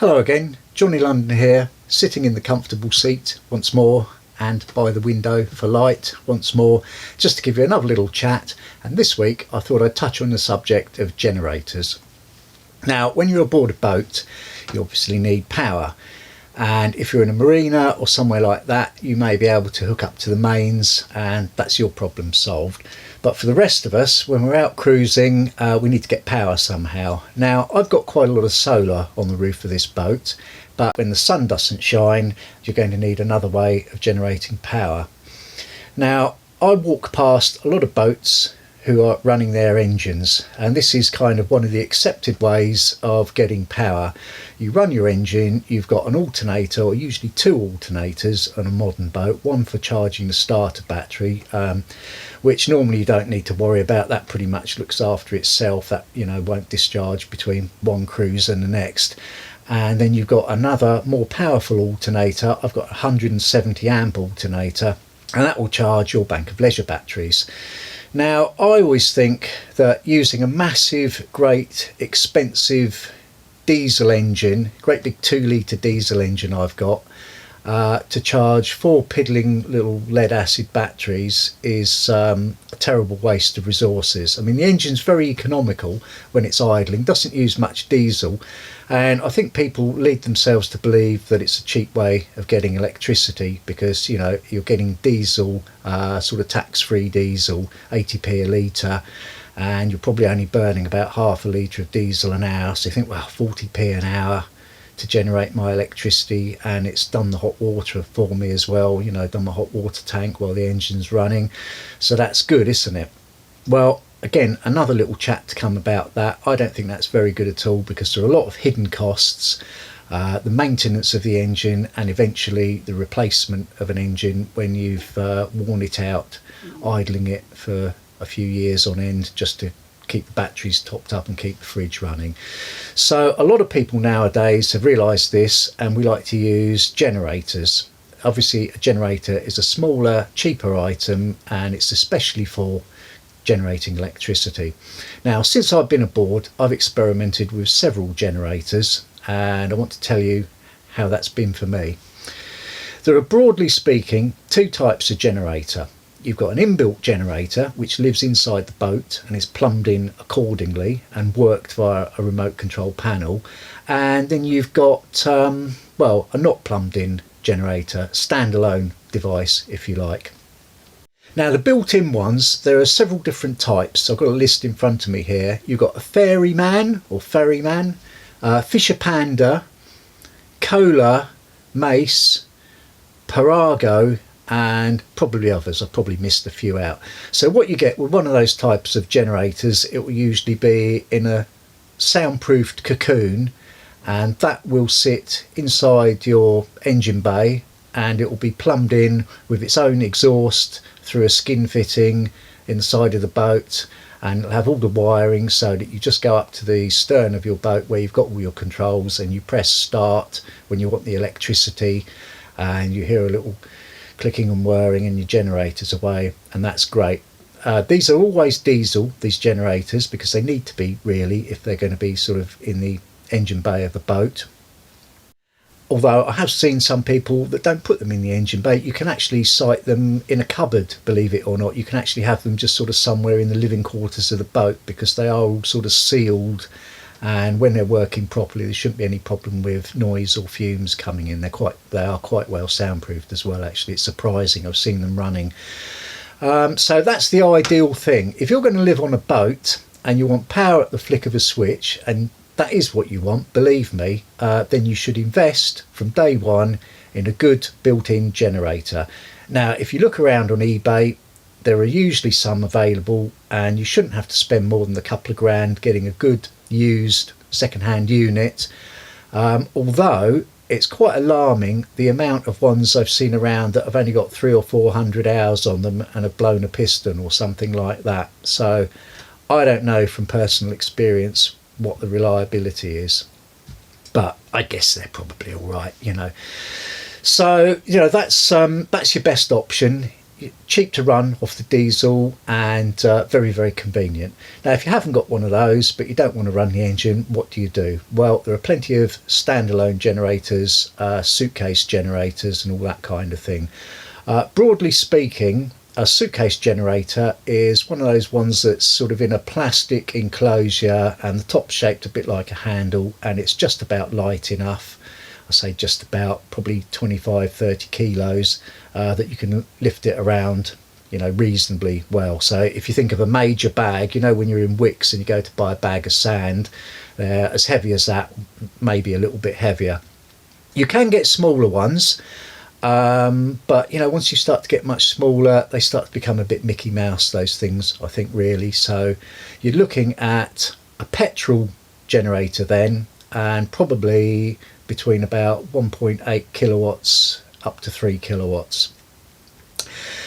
Hello again, Johnny London here, sitting in the comfortable seat once more and by the window for light once more, just to give you another little chat. And this week I thought I'd touch on the subject of generators. Now, when you're aboard a boat, you obviously need power. And if you're in a marina or somewhere like that, you may be able to hook up to the mains and that's your problem solved. But for the rest of us, when we're out cruising, we need to get power somehow. Now, I've got quite a lot of solar on the roof of this boat, but when the sun doesn't shine, you're going to need another way of generating power. Now, I walk past a lot of boats who are running their engines, and this is kind of one of the accepted ways of getting power. You run your engine, you've got an alternator, or usually two alternators on a modern boat, one for charging the starter battery, which normally you don't need to worry about. That pretty much looks after itself. That, won't discharge between one cruise and the next. And then you've got another more powerful alternator. I've got a 170 amp alternator, and that will charge your bank of leisure batteries. Now, I always think that using a massive, great, expensive diesel engine, great big 2-litre diesel engine I've got, to charge 4 piddling little lead acid batteries is a terrible waste of resources. I mean, the engine's very economical when it's idling, doesn't use much diesel, and I think people lead themselves to believe that it's a cheap way of getting electricity because, you're getting diesel, sort of tax-free diesel, 80p a litre, and you're probably only burning about half a litre of diesel an hour. So you think, well, 40p an hour to generate my electricity, and it's done the hot water for me as well, done my hot water tank while the engine's running. So that's good, isn't it? Well, again, another little chat to come about that. I don't think that's very good at all because there are a lot of hidden costs. The maintenance of the engine and eventually the replacement of an engine when you've worn it out, idling it for a few years on end just to keep the batteries topped up and keep the fridge running. So a lot of people nowadays have realised this, and we like to use generators. Obviously a generator is a smaller, cheaper item, and it's especially for generating electricity. Now, since I've been aboard, I've experimented with several generators, and I want to tell you how that's been for me. There are, broadly speaking, two types of generator. You've got an inbuilt generator which lives inside the boat and is plumbed in accordingly and worked via a remote control panel, and then you've got a not plumbed in generator, standalone device if you like. Now, the built-in ones, there are several different types. I've got a list in front of me here. You've got a ferryman, Fisher Panda, Kohler, Mace, Parago, and probably others. I've probably missed a few out. So what you get with one of those types of generators, it will usually be in a soundproofed cocoon, and that will sit inside your engine bay, and it will be plumbed in with its own exhaust through a skin fitting in the side of the boat, and it'll have all the wiring so that you just go up to the stern of your boat where you've got all your controls and you press start when you want the electricity, and you hear a little clicking and whirring and your generator's away, and that's great. These are always diesel, these generators, because they need to be really if they're going to be sort of in the engine bay of the boat. Although I have seen some people that don't put them in the engine bay. You can actually site them in a cupboard, believe it or not. You can actually have them just sort of somewhere in the living quarters of the boat because they are all sort of sealed, and when they're working properly there shouldn't be any problem with noise or fumes coming in. They are quite well soundproofed as well, actually. It's surprising. I've seen them running. So that's the ideal thing. If you're going to live on a boat and you want power at the flick of a switch, and that is what you want, believe me, then you should invest from day one in a good built-in generator. Now, if you look around on eBay, there are usually some available, and you shouldn't have to spend more than a couple of grand getting a good used second-hand unit, although it's quite alarming the amount of ones I've seen around that have only got 300 or 400 hours on them and have blown a piston or something like that. So I don't know from personal experience what the reliability is, but I guess they're probably all right. So that's your best option. cheap to run off the diesel, and very, very convenient. Now, if you haven't got one of those but you don't want to run the engine, what do you do? Well, there are plenty of standalone generators, suitcase generators and all that kind of thing. Broadly speaking, a suitcase generator is one of those ones that's sort of in a plastic enclosure and the top's shaped a bit like a handle, and it's just about light enough. I say just about, probably 25-30 kilos, that you can lift it around, you know, reasonably well. So if you think of a major bag, you know, when you're in Wickes and you go to buy a bag of sand, they're as heavy as that, maybe a little bit heavier. You can get smaller ones, but you know, once you start to get much smaller, they start to become a bit Mickey Mouse, those things, I think, really. So you're looking at a petrol generator then, and probably between about 1.8 kilowatts up to 3 kilowatts.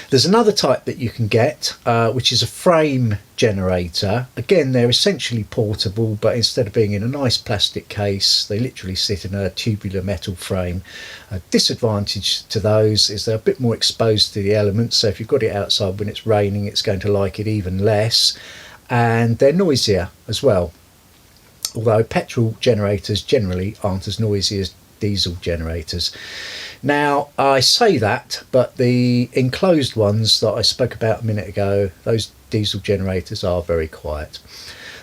There's another type that you can get, which is a frame generator. Again, they're essentially portable, but instead of being in a nice plastic case, they literally sit in a tubular metal frame. A disadvantage to those is they're a bit more exposed to the elements, so if you've got it outside when it's raining, it's going to like it even less, and they're noisier as well. Although petrol generators generally aren't as noisy as diesel generators. Now, I say that, but the enclosed ones that I spoke about a minute ago, those diesel generators are very quiet.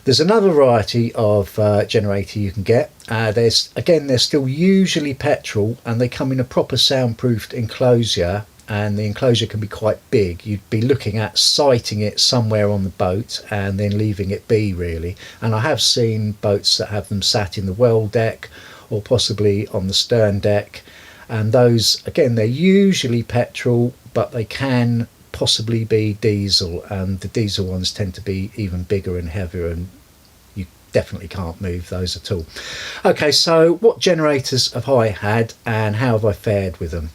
There's another variety of generator you can get. They're still usually petrol, and they come in a proper soundproofed enclosure, and the enclosure can be quite big. You'd be looking at sighting it somewhere on the boat and then leaving it be, really. And I have seen boats that have them sat in the well deck or possibly on the stern deck, and those, again, they're usually petrol, but they can possibly be diesel, and the diesel ones tend to be even bigger and heavier, and you definitely can't move those at all. Okay, so what generators have I had and how have I fared with them?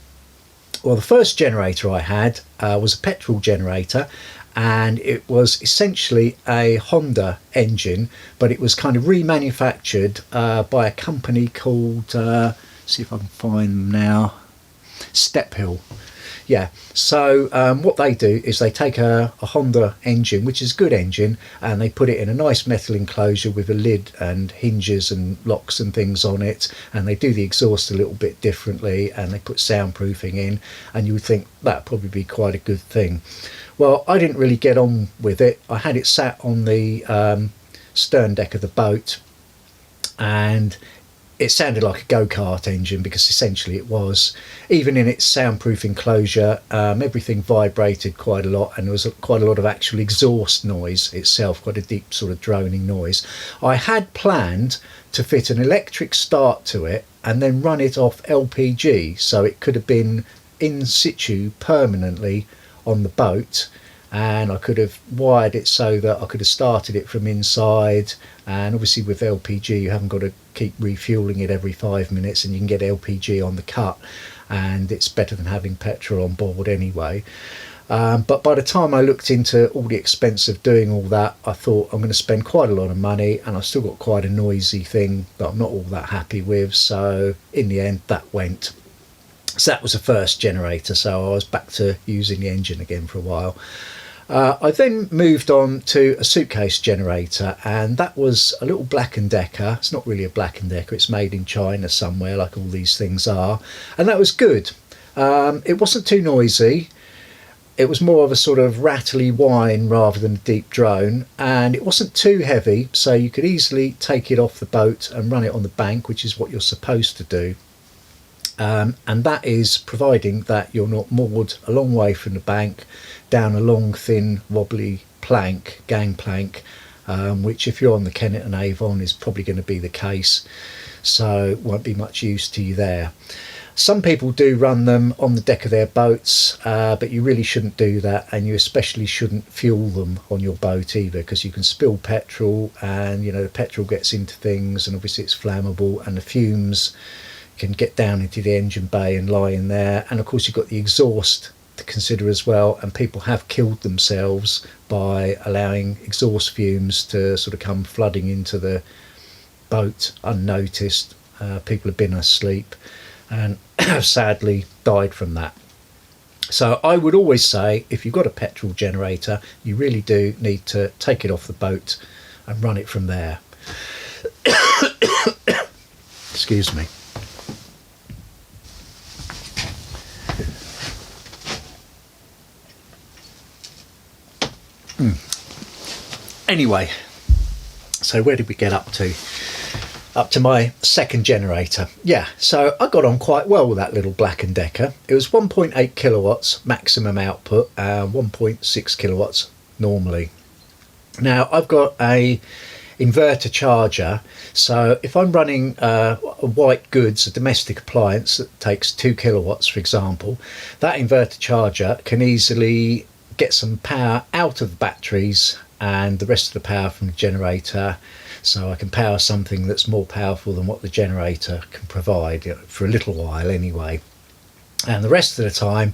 Well, the first generator I had was a petrol generator, and it was essentially a Honda engine, but it was kind of remanufactured by a company called, see if I can find them now, Stephill. Yeah, so what they do is they take a Honda engine, which is a good engine, and they put it in a nice metal enclosure with a lid and hinges and locks and things on it, and they do the exhaust a little bit differently, and they put soundproofing in, and you would think that'd probably be quite a good thing. Well, I didn't really get on with it. I had it sat on the stern deck of the boat, and it sounded like a go-kart engine, because essentially it was. Even in its soundproof enclosure, everything vibrated quite a lot, and there was quite a lot of actual exhaust noise itself, quite a deep sort of droning noise. I had planned to fit an electric start to it and then run it off LPG, so it could have been in situ permanently on the boat, and I could have wired it so that I could have started it from inside. And obviously with LPG, you haven't got to keep refueling it every 5 minutes, and you can get LPG on the cut, and it's better than having petrol on board anyway. But by the time I looked into all the expense of doing all that, I thought I'm going to spend quite a lot of money, and I've still got quite a noisy thing that I'm not all that happy with. So in the end, that went. So that was the first generator, so I was back to using the engine again for a while. I then moved on to a suitcase generator, and that was a little Black & Decker. It's not really a Black & Decker, it's made in China somewhere, like all these things are, and that was good. It wasn't too noisy. It was more of a sort of rattly whine rather than a deep drone, and it wasn't too heavy, so you could easily take it off the boat and run it on the bank, which is what you're supposed to do. And that is providing that you're not moored a long way from the bank down a long, thin, wobbly plank, gangplank, which if you're on the Kennet and Avon is probably going to be the case, so won't be much use to you there. Some people do run them on the deck of their boats, but you really shouldn't do that, and you especially shouldn't fuel them on your boat either, because you can spill petrol, and you know, the petrol gets into things, and obviously it's flammable, and the fumes can get down into the engine bay and lie in there. And of course you've got the exhaust to consider as well, and people have killed themselves by allowing exhaust fumes to sort of come flooding into the boat unnoticed. People have been asleep and have sadly died from that. So I would always say, if you've got a petrol generator, you really do need to take it off the boat and run it from there. Excuse me. Anyway, so where did we get up to? Up to my second generator. Yeah, so I got on quite well with that little Black & Decker. It was 1.8 kilowatts maximum output, 1.6 kilowatts normally. Now I've got a inverter charger, so if I'm running a white goods, a domestic appliance that takes 2 kilowatts, for example, that inverter charger can easily get some power out of the batteries and the rest of the power from the generator, so I can power something that's more powerful than what the generator can provide, for a little while anyway. And the rest of the time,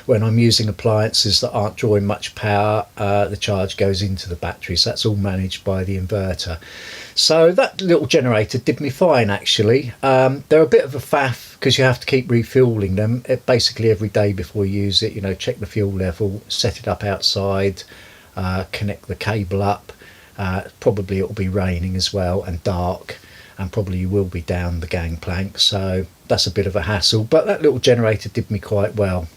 when I'm using appliances that aren't drawing much power, the charge goes into the batteries. That's all managed by the inverter. So that little generator did me fine, actually. They're a bit of a faff because you have to keep refueling them basically every day before you use it. Check the fuel level, set it up outside, connect the cable up. Probably it will be raining as well and dark, and probably you will be down the gangplank, so that's a bit of a hassle, but that little generator did me quite well.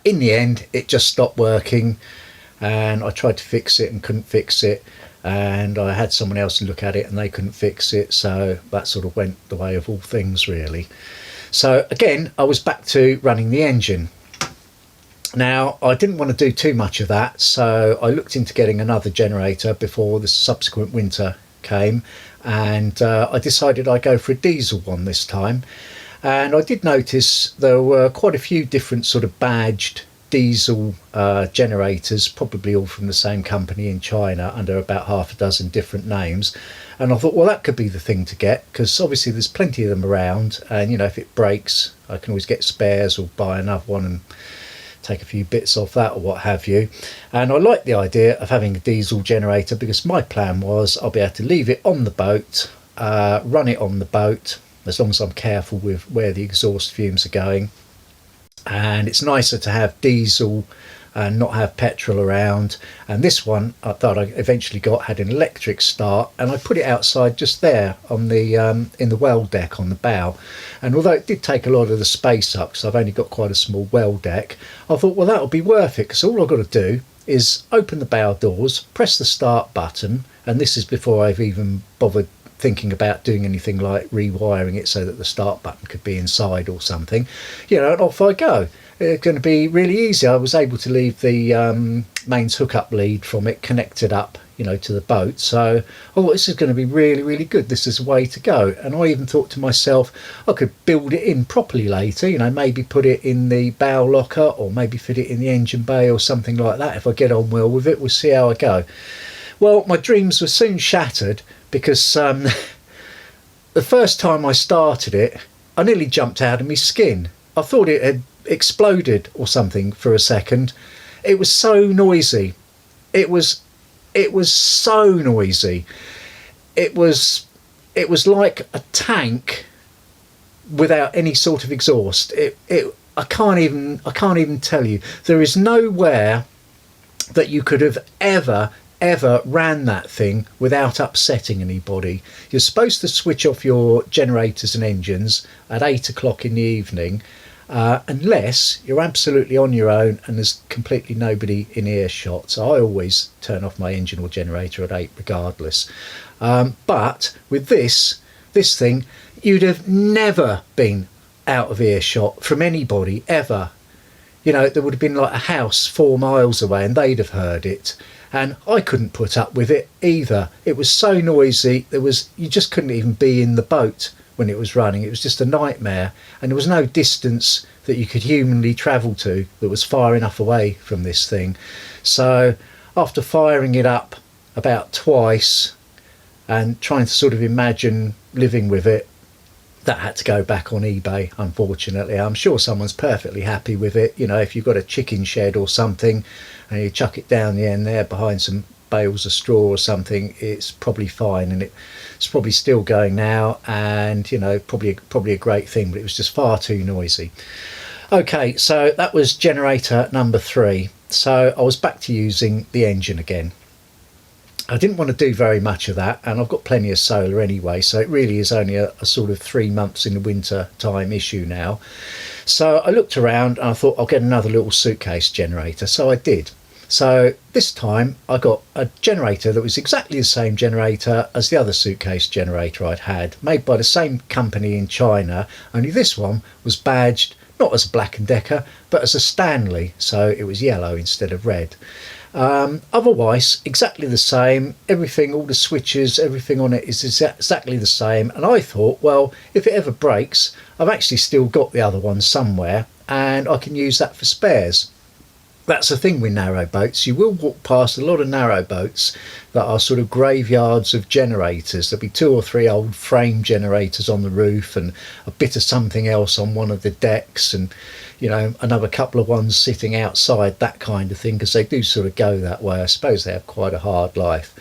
In the end it just stopped working, and I tried to fix it and couldn't fix it, and I had someone else look at it and they couldn't fix it, so that sort of went the way of all things really. So again, I was back to running the engine. Now, I didn't want to do too much of that, so I looked into getting another generator before the subsequent winter came, and I decided I'd go for a diesel one this time. And I did notice there were quite a few different sort of badged diesel generators, probably all from the same company in China, under about half a dozen different names. And I thought, well, that could be the thing to get, because obviously there's plenty of them around, and if it breaks I can always get spares or buy another one and take a few bits off that or what have you. And I like the idea of having a diesel generator, because my plan was I'll be able to leave it on the boat, run it on the boat, as long as I'm careful with where the exhaust fumes are going. And it's nicer to have diesel and not have petrol around. And this one I thought I eventually got had an electric start, and I put it outside just there on the in the well deck on the bow. And although it did take a lot of the space up, because I've only got quite a small well deck, I thought, well, that'll be worth it, because all I've got to do is open the bow doors, press the start button, and this is before I've even bothered thinking about doing anything like rewiring it so that the start button could be inside or something, and off I go. It's going to be really easy. I was able to leave the mains hookup lead from it connected up, to the boat. So I thought, this is going to be really, really good. This is the way to go. And I even thought to myself, I could build it in properly later, maybe put it in the bow locker, or maybe fit it in the engine bay or something like that. If I get on well with it, we'll see how I go. Well, my dreams were soon shattered, because the first time I started it, I nearly jumped out of my skin. I thought it had exploded or something for a second. It was so noisy. It was so noisy. It was like a tank without any sort of exhaust. I can't even tell you. There is nowhere that you could have ever ran that thing without upsetting anybody. You're supposed to switch off your generators and engines at 8 o'clock in the evening, unless you're absolutely on your own and there's completely nobody in earshot. So I always turn off my engine or generator at 8 regardless. But with this thing, you'd have never been out of earshot from anybody ever. There would have been like a house 4 miles away and they'd have heard it. And I couldn't put up with it either. It was so noisy. You just couldn't even be in the boat when it was running. It was just a nightmare, and there was no distance that you could humanly travel to that was far enough away from this thing. So after firing it up about twice and trying to sort of imagine living with it, that had to go back on eBay, unfortunately. I'm sure someone's perfectly happy with it. If you've got a chicken shed or something and you chuck it down the end there behind some bales of straw or something, it's probably fine, and it's probably still going now, and probably a great thing, but it was just far too noisy. Okay, so that was generator number 3. So I was back to using the engine again. I didn't want to do very much of that, and I've got plenty of solar anyway, so it really is only a sort of 3 months in the winter time issue now. So I looked around and I thought I'll get another little suitcase generator, so I did. So this time I got a generator that was exactly the same generator as the other suitcase generator I'd had, made by the same company in China, only this one was badged not as a Black & Decker but as a Stanley, so it was yellow instead of red. Otherwise exactly the same, everything, all the switches, everything on it is exactly the same, and I thought, well, if it ever breaks, I've actually still got the other one somewhere and I can use that for spares. That's the thing with narrowboats. You will walk past a lot of narrowboats that are sort of graveyards of generators. There'll be 2 or 3 old frame generators on the roof and a bit of something else on one of the decks, and you know, another couple of ones sitting outside, that kind of thing, because they do sort of go that way. I suppose they have quite a hard life.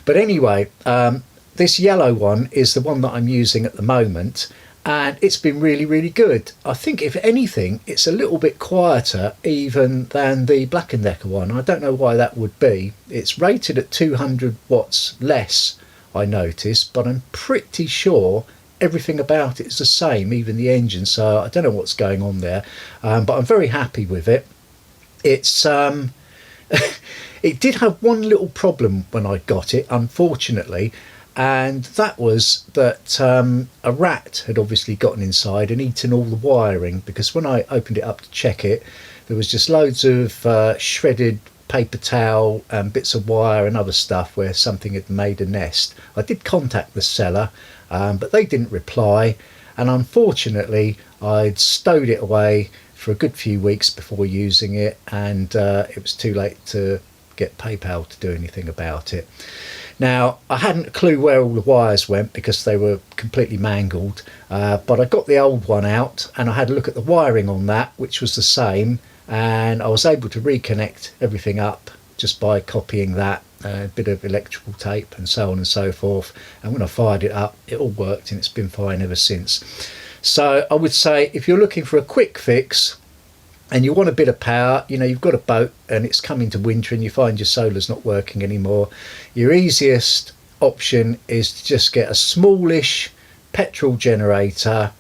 But anyway, this yellow one is the one that I'm using at the moment, and it's been really, really good. I think if anything, it's a little bit quieter even than the Black & Decker one. I don't know why that would be. It's rated at 200 watts less, I noticed, but I'm pretty sure everything about it is the same, even the engine, so I don't know what's going on there, but I'm very happy with it. It's it did have one little problem when I got it, unfortunately, and that was that a rat had obviously gotten inside and eaten all the wiring, because when I opened it up to check it, there was just loads of shredded paper towel and bits of wire and other stuff where something had made a nest. I did contact the seller, but they didn't reply, and unfortunately I'd stowed it away for a good few weeks before using it, and it was too late to get PayPal to do anything about it. Now, I hadn't a clue where all the wires went because they were completely mangled, but I got the old one out and I had a look at the wiring on that, which was the same, and I was able to reconnect everything up just by copying that, a bit of electrical tape and so on and so forth, and when I fired it up it all worked, and it's been fine ever since. So I would say if you're looking for a quick fix and you want a bit of power, you know, you've got a boat and it's coming to winter and you find your solar's not working anymore, your easiest option is to just get a smallish petrol generator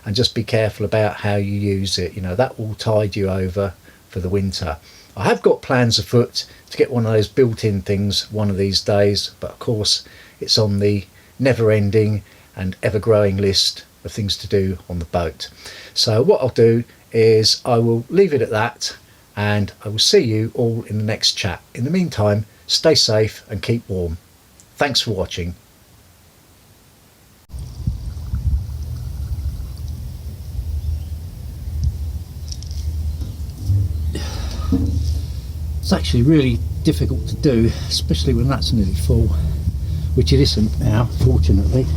and just be careful about how you use it. You know, that will tide you over for the winter. I have got plans afoot to get one of those built-in things one of these days, but of course it's on the never-ending and ever-growing list of things to do on the boat. So what I'll do is I will leave it at that, and I will see you all in the next chat. In the meantime, stay safe and keep warm. Thanks for watching. It's actually really difficult to do, especially when that's nearly full, which it isn't now, fortunately.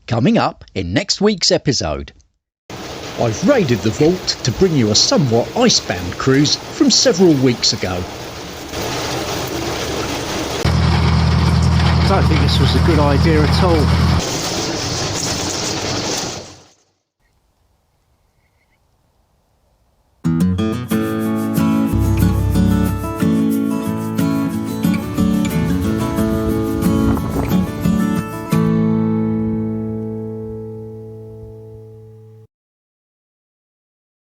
Coming up in next week's episode. I've raided the vault to bring you a somewhat icebound cruise from several weeks ago. I don't think this was a good idea at all.